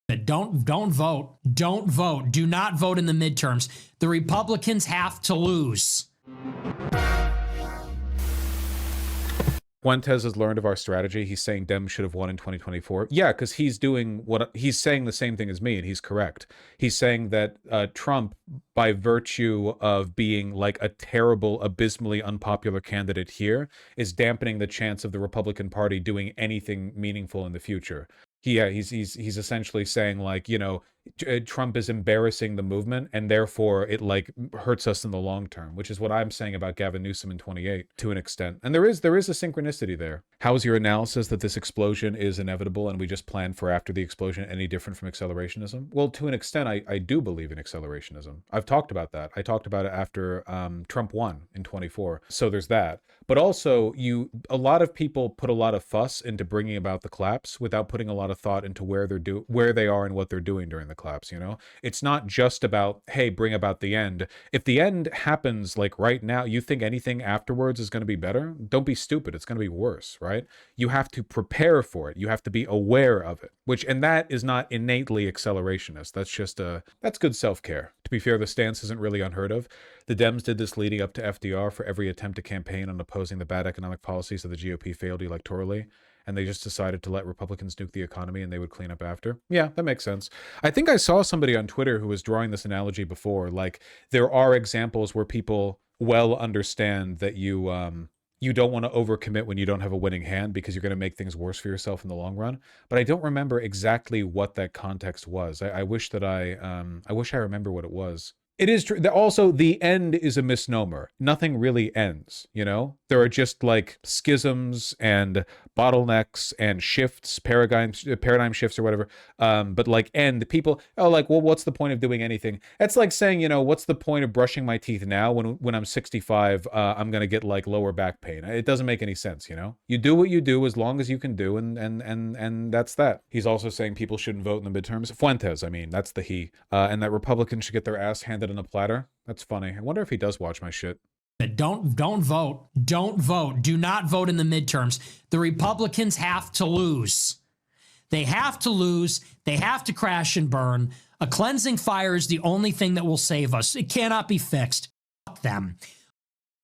Don't vote. Don't vote. Do not vote in the midterms. The Republicans have to lose. Fuentes has learned of our strategy. He's saying Dems should have won in 2024. Yeah, because he's doing what he's saying the same thing as me, and he's correct. He's saying that Trump, by virtue of being like a terrible, abysmally unpopular candidate here, is dampening the chance of the Republican Party doing anything meaningful in the future. Yeah, he's essentially saying, like, you know, Trump is embarrassing the movement, and therefore it like hurts us in the long term, which is what I'm saying about Gavin Newsom in 28 to an extent. And there is a synchronicity there. How is your analysis that this explosion is inevitable and we just plan for after the explosion any different from accelerationism? Well, to an extent, I do believe in accelerationism. I've talked about that. I talked about it after Trump won in 24. So there's that. But also, a lot of people put a lot of fuss into bringing about the collapse without putting a lot of thought into where they are and what they're doing during the collapse. You know, it's not just about, hey, bring about the end. If the end happens like right now, you think anything afterwards is going to be better? Don't be stupid. It's going to be worse, right? You have to prepare for it. You have to be aware of it. And that is not innately accelerationist. That's good self-care. To be fair, the stance isn't really unheard of. The Dems did this leading up to FDR for every attempt to campaign on opposing the bad economic policies of the GOP failed electorally, and they just decided to let Republicans nuke the economy and they would clean up after. Yeah, that makes sense. I think I saw somebody on Twitter who was drawing this analogy before. Like, there are examples where people well understand that you don't want to overcommit when you don't have a winning hand because you're going to make things worse for yourself in the long run. But I don't remember exactly what that context was. I wish I remember what it was. It is true. Also, the end is a misnomer. Nothing really ends, you know? There are just like schisms and bottlenecks and shifts, paradigm shifts or whatever. But like people, oh, like, well, what's the point of doing anything? It's like saying, you know, what's the point of brushing my teeth now when I'm 65, I'm going to get like lower back pain. It doesn't make any sense, you know? You do what you do as long as you can do, and that's that. He's also saying people shouldn't vote in the midterms. Fuentes, I mean, that's the he. And that Republicans should get their ass handed on a platter. That's funny. I wonder if he does watch my shit. Don't vote. Don't vote. Do not vote in the midterms. The Republicans have to lose. They have to lose. They have to crash and burn. A cleansing fire is the only thing that will save us. It cannot be fixed. Fuck them.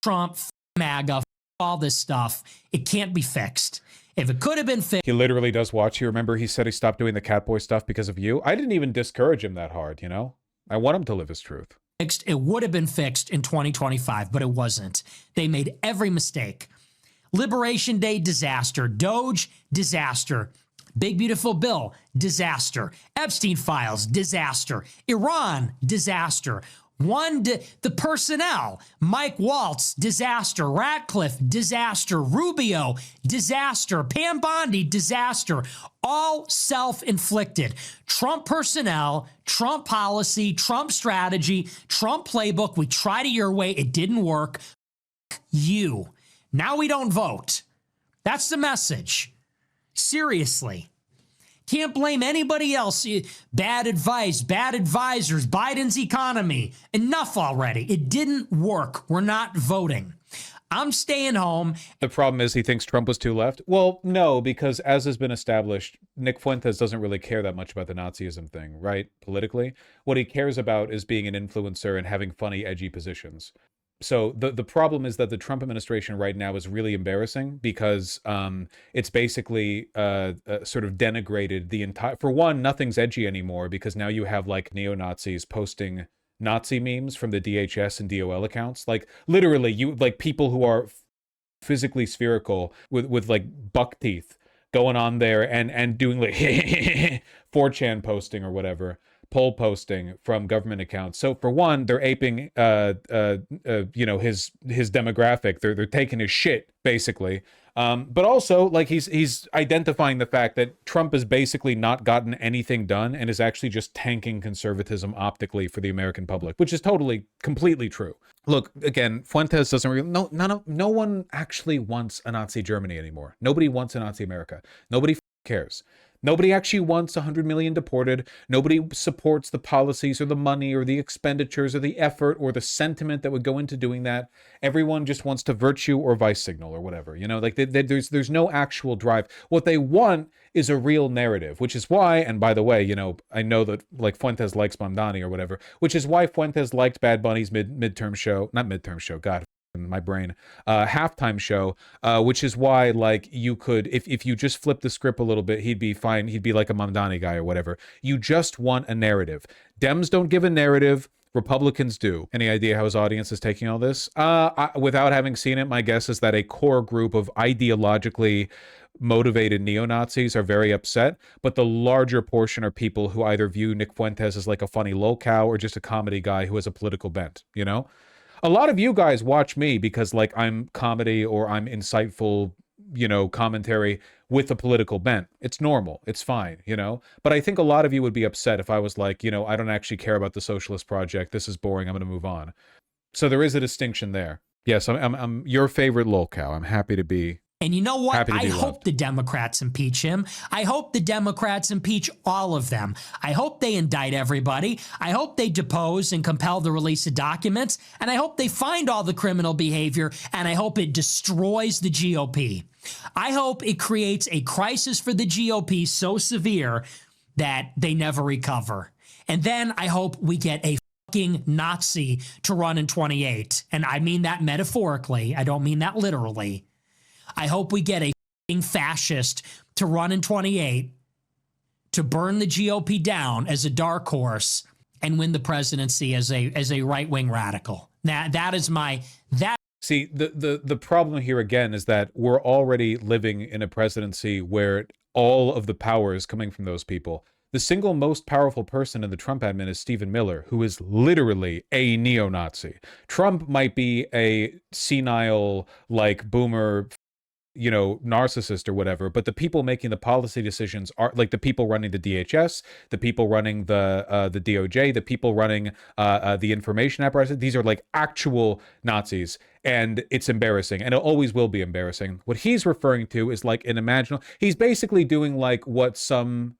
Trump, MAGA, all this stuff. It can't be fixed. If it could have been fixed. He literally does watch you. Remember, he said he stopped doing the Catboy stuff because of you? I didn't even discourage him that hard, you know? I want him to live his truth. It would have been fixed in 2025, but it wasn't. They made every mistake. Liberation Day, disaster. Doge, disaster. Big Beautiful Bill, disaster. Epstein files, disaster. Iran, disaster. The personnel, Mike Waltz, disaster. Ratcliffe, disaster. Rubio, disaster. Pam Bondi, disaster. All self-inflicted. Trump personnel, Trump policy, Trump strategy, Trump playbook. We tried it your way. It didn't work. You. Now we don't vote. That's the message. Seriously. Can't blame anybody else. Bad advice, bad advisors, Biden's economy. Enough already. It didn't work. We're not voting. I'm staying home. The problem is he thinks Trump was too left. Well, no, because as has been established, Nick Fuentes doesn't really care that much about the Nazism thing, right? Politically. What he cares about is being an influencer and having funny, edgy positions. So the problem is that the Trump administration right now is really embarrassing because it's basically sort of denigrated the entire. For one, nothing's edgy anymore because now you have like neo-Nazis posting Nazi memes from the DHS and DOL accounts. Like literally, you like people who are physically spherical with like buck teeth going on there and doing like 4chan posting or whatever. Poll posting from government accounts. So for one, they're aping, you know, his demographic. They're taking his shit basically. But also, like he's identifying the fact that Trump has basically not gotten anything done and is actually just tanking conservatism optically for the American public, which is completely true. Look, again, Fuentes doesn't really. No one actually wants a Nazi Germany anymore. Nobody wants a Nazi America. Nobody cares. Nobody actually wants 100 million deported. Nobody supports the policies or the money or the expenditures or the effort or the sentiment that would go into doing that. Everyone just wants to virtue or vice signal or whatever, you know, like there's no actual drive. What they want is a real narrative, which is why, and by the way, you know, I know that like Fuentes likes Mamdani or whatever, which is why Fuentes liked Bad Bunny's midterm show, not midterm show, God, in my brain, halftime show, which is why, like, you could, if you just flip the script a little bit, he'd be fine. He'd be like a Mamdani guy or whatever. You just want a narrative. Dems don't give a narrative. Republicans do. Any idea how his audience is taking all this? Without having seen it, my guess is that a core group of ideologically motivated neo-Nazis are very upset, but the larger portion are people who either view Nick Fuentes as like a funny lolcow or just a comedy guy who has a political bent, you know? A lot of you guys watch me because like I'm comedy or I'm insightful, you know, commentary with a political bent. It's normal. It's fine, you know? But I think a lot of you would be upset if I was like, you know, I don't actually care about the socialist project. This is boring. I'm going to move on. So there is a distinction there. Yes, I'm your favorite lolcow. I'm happy to be. And you know what? I hope loved. the Democrats impeach him. I hope the Democrats impeach all of them. I hope they indict everybody. I hope they depose and compel the release of documents. And I hope they find all the criminal behavior. And I hope it destroys the GOP. I hope it creates a crisis for the GOP so severe that they never recover. And then I hope we get a fucking Nazi to run in 28. And I mean that metaphorically. I don't mean that literally. I hope we get a fascist to run in 28 to burn the GOP down as a dark horse and win the presidency as a right-wing radical. That is my... See, the problem here again is that we're already living in a presidency where all of the power is coming from those people. The single most powerful person in the Trump admin is Stephen Miller, who is literally a neo-Nazi. Trump might be a senile, like, boomer, you know, narcissist or whatever, but the people making the policy decisions are like the people running the DHS, the people running the DOJ, the people running the information apparatus. These are like actual Nazis, and it's embarrassing, and it always will be embarrassing. What he's referring to is like an imaginal. He's basically doing like what some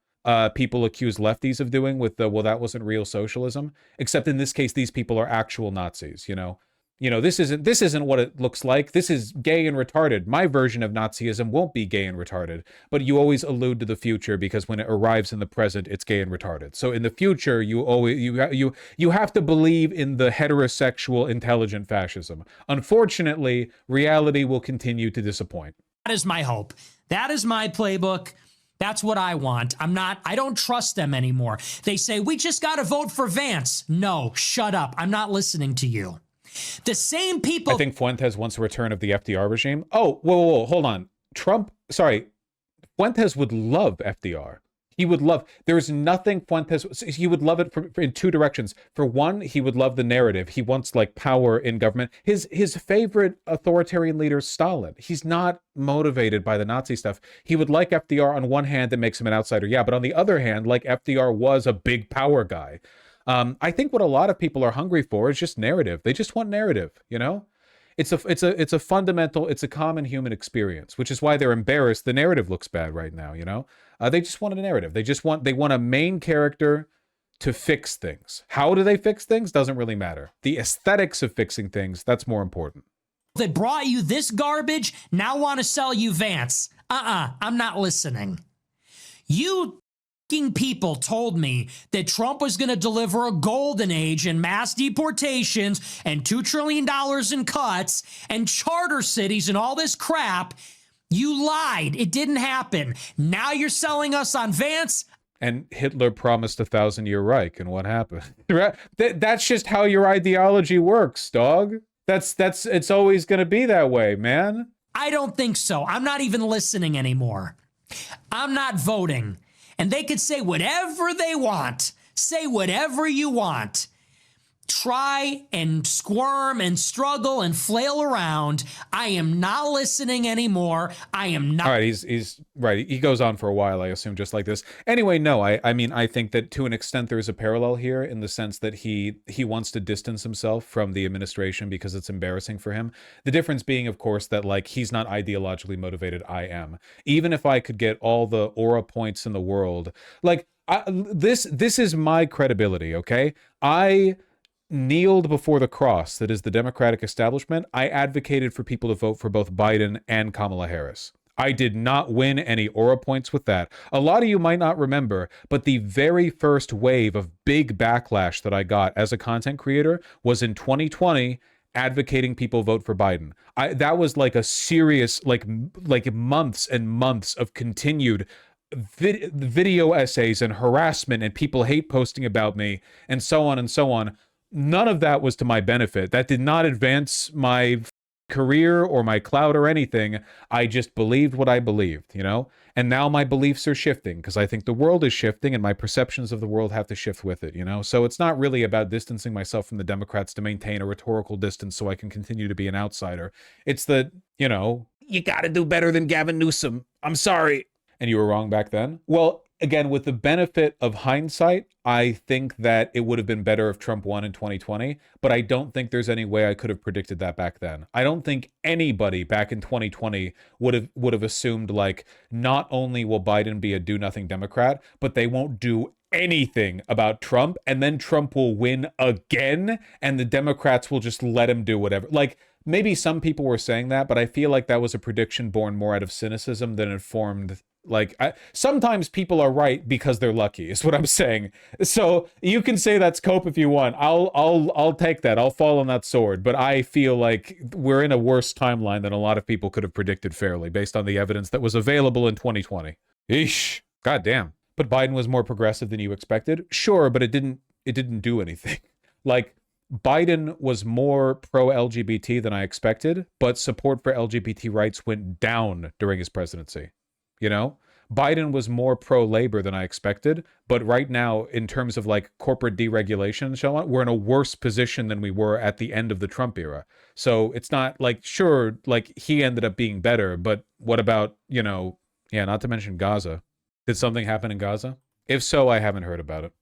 people accuse lefties of doing with the, well, that wasn't real socialism, except in this case, these people are actual Nazis, you know? You know, this isn't what it looks like. This is gay and retarded. My version of Nazism won't be gay and retarded, but you always allude to the future because when it arrives in the present, it's gay and retarded. So in the future, you have to believe in the heterosexual intelligent fascism. Unfortunately, reality will continue to disappoint. That is my hope. That is my playbook. That's what I want. I don't trust them anymore. They say, we just got to vote for Vance. No, shut up. I'm not listening to you. The same people. I think Fuentes wants a return of the FDR regime. Oh, whoa, hold on. Fuentes would love FDR. He would love, there's nothing Fuentes, he would love it in two directions. For one, he would love the narrative. He wants like power in government. His favorite authoritarian leader is Stalin. He's not motivated by the Nazi stuff. He would like FDR on one hand that makes him an outsider. Yeah, but on the other hand, like FDR was a big power guy. I think what a lot of people are hungry for is just narrative. They just want narrative, you know? It's a fundamental, it's a common human experience, which is why they're embarrassed. The narrative looks bad right now, you know? They just want a narrative. They want a main character to fix things. How do they fix things? Doesn't really matter. The aesthetics of fixing things, that's more important. That brought you this garbage now want to sell you Vance. I'm not listening. You people told me that Trump was going to deliver a golden age in mass deportations and $2 trillion in cuts and charter cities and all this crap. You lied. It didn't happen. Now you're selling us on Vance. And Hitler promised a 1,000-year Reich, and what happened? That's just how your ideology works, dog. It's always going to be that way, man. I don't think so. I'm not even listening anymore. I'm not voting. And they could say whatever they want. Say whatever you want. try and squirm and struggle and flail around. I am not listening anymore. I am not. All right, he's right. He goes on for a while, I assume, just like this. Anyway, no, I mean, I think that to an extent there is a parallel here in the sense that he wants to distance himself from the administration because it's embarrassing for him. The difference being, of course, that like he's not ideologically motivated. I am. Even if I could get all the aura points in the world, like this is my credibility. Okay, I kneeled before the cross that is the Democratic establishment. I advocated for people to vote for both Biden and Kamala Harris. I did not win any aura points with that. A lot of you might not remember, but the very first wave of big backlash that I got as a content creator was in 2020 advocating people vote for Biden. That was like a serious, like months and months of continued video essays and harassment and people hate posting about me and so on and so on. None of that was to my benefit. That did not advance my career or my clout or anything. I just believed what I believed, you know? And now my beliefs are shifting because I think the world is shifting and my perceptions of the world have to shift with it, you know? So it's not really about distancing myself from the Democrats to maintain a rhetorical distance so I can continue to be an outsider. It's that, you know, you got to do better than Gavin Newsom. I'm sorry. And you were wrong back then? Well, again, with the benefit of hindsight, I think that it would have been better if Trump won in 2020, but I don't think there's any way I could have predicted that back then. I don't think anybody back in 2020 would have assumed like not only will Biden be a do-nothing Democrat, but they won't do anything about Trump, and then Trump will win again, and the Democrats will just let him do whatever. Like, maybe some people were saying that, but I feel like that was a prediction born more out of cynicism than informed. Like, sometimes people are right because they're lucky, is what I'm saying. So you can say that's cope if you want. I'll take that. I'll fall on that sword. But I feel like we're in a worse timeline than a lot of people could have predicted fairly based on the evidence that was available in 2020. Eesh. God damn. But Biden was more progressive than you expected. Sure, but it didn't do anything. Like, Biden was more pro-LGBT than I expected, but support for LGBT rights went down during his presidency. You know, Biden was more pro-labor than I expected, but right now, in terms of like corporate deregulation and so on, we're in a worse position than we were at the end of the Trump era. So it's not like, sure, like he ended up being better, but what about, you know, yeah, not to mention Gaza. Did something happen in Gaza? If so, I haven't heard about it.